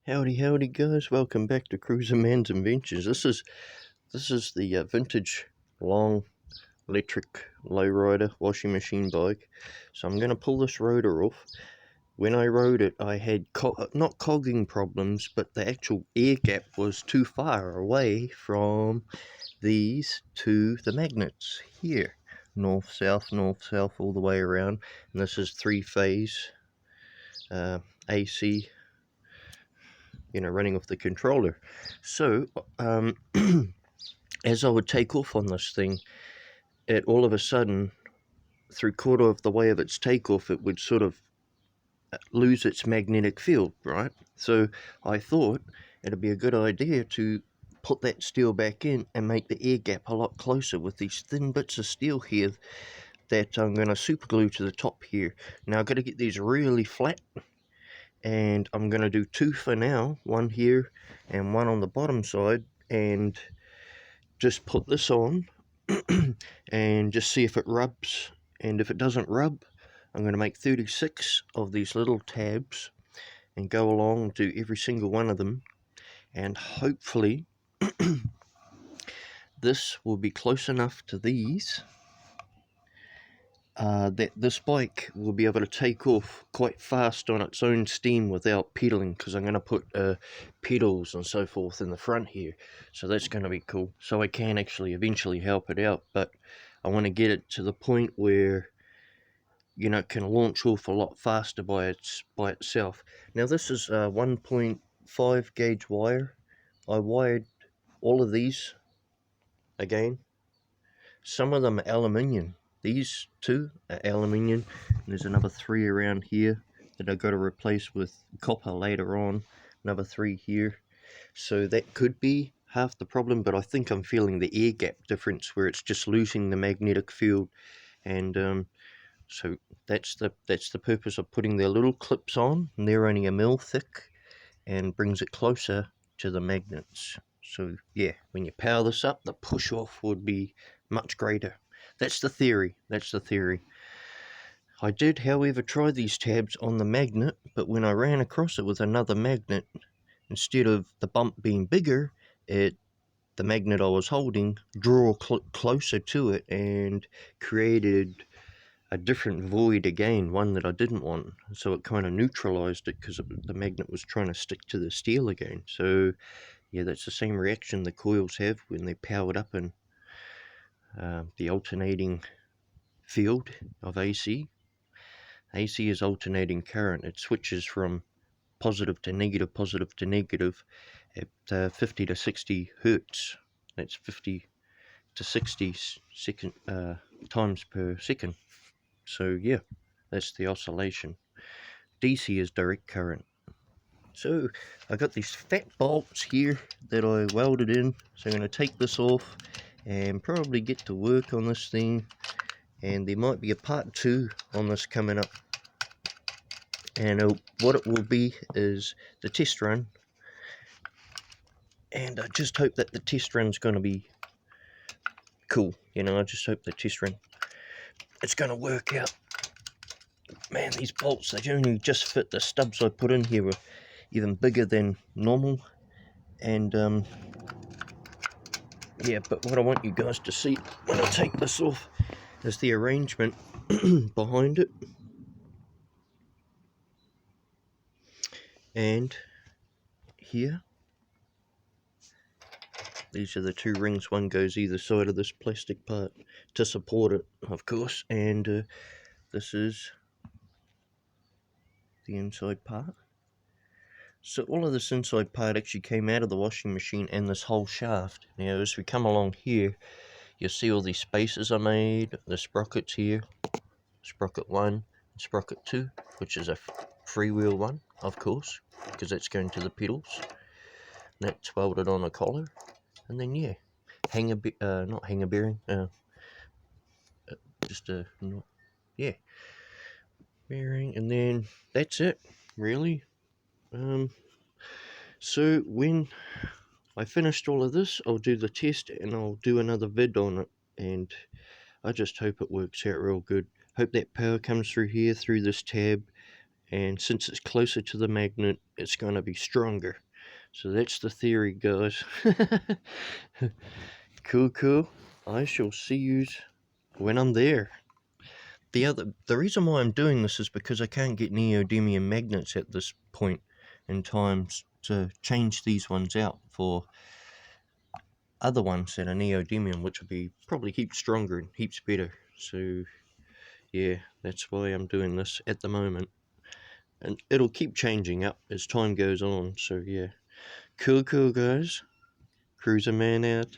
Howdy guys, welcome back to cruzermans inventions. This is the vintage long electric lowrider washing machine bike. So I'm going to pull this rotor off. When I rode it, I had not cogging problems, but the actual air gap was too far away from these to the magnets here. North south all the way around, and this is three-phase AC, running off the controller. So as I would take off on this thing, it all of a sudden, through quarter of the way of its takeoff, it would sort of lose its magnetic field, right? So I thought it'd be a good idea to put that steel back in and make the air gap a lot closer with these thin bits of steel here that I'm going to super glue to the top here. Now I've got to get these really flat, and I'm going to do two for now, one here and one on the bottom side, and just put this on and just see if it rubs. And if it doesn't rub, I'm going to make 36 of these little tabs and go along and do every single one of them, and hopefully this will be close enough to these that this bike will be able to take off quite fast on its own steam without pedaling, because I'm going to put pedals and so forth in the front here, so that's going to be cool. So I can actually eventually help it out, but I want to get it to the point where it can launch off a lot faster by itself. Now this is 1.5 gauge wire. I wired all of these again. Some of them are aluminium. These two are aluminium. There's another 3 around here that I've got to replace with copper later on. Another 3 here. So that could be half the problem, but I think I'm feeling the air gap difference where it's just losing the magnetic field. And so that's the purpose of putting their little clips on, and they're only a mil thick, and brings it closer to the magnets. So yeah, when you power this up, the push off would be much greater. That's the theory. I did, however, try these tabs on the magnet, but when I ran across it with another magnet, instead of the bump being bigger, the magnet I was holding drew closer to it and created a different void again, one that I didn't want. So it kind of neutralized it because the magnet was trying to stick to the steel again. So yeah, that's the same reaction the coils have when they're powered up in the alternating field of AC. AC is alternating current. It switches from positive to negative at 50 to 60 hertz. That's 50 to 60 times per second. So yeah, that's the oscillation. DC is direct current. So I got these fat bolts here that I welded in. So I'm going to take this off and probably get to work on this thing. And there might be a part 2 on this coming up. And what it will be is the test run. And I just hope that the test run's going to be cool. I just hope the test run, it's going to work out. Man, these bolts, they only just fit. The stubs I put in here were even bigger than normal. And yeah, but what I want you guys to see when I take this off is the arrangement behind it. And here, these are the 2 rings. One goes either side of this plastic part to support it, of course. And this is the inside part. So all of this inside part actually came out of the washing machine and this whole shaft. Now as we come along here, you'll see all these spaces I made, the sprockets here, sprocket 1, sprocket 2, which is a freewheel one, of course, because that's going to the pedals. That's welded on a collar. And then yeah, not hanger bearing, just a, yeah, bearing, and then that's it, really. So when I finished all of this, I'll do the test and I'll do another vid on it, and I just hope it works out real good. Hope that power comes through here, through this tab, and since it's closer to the magnet, it's going to be stronger. So that's the theory, guys. Cool. I shall see you when I'm there. The reason why I'm doing this is because I can't get neodymium magnets at this point in time to change these ones out for other ones that are neodymium, which will be probably heaps stronger and heaps better. So yeah, that's why I'm doing this at the moment, and it'll keep changing up as time goes on. So yeah, cool guys. Cruiser man out.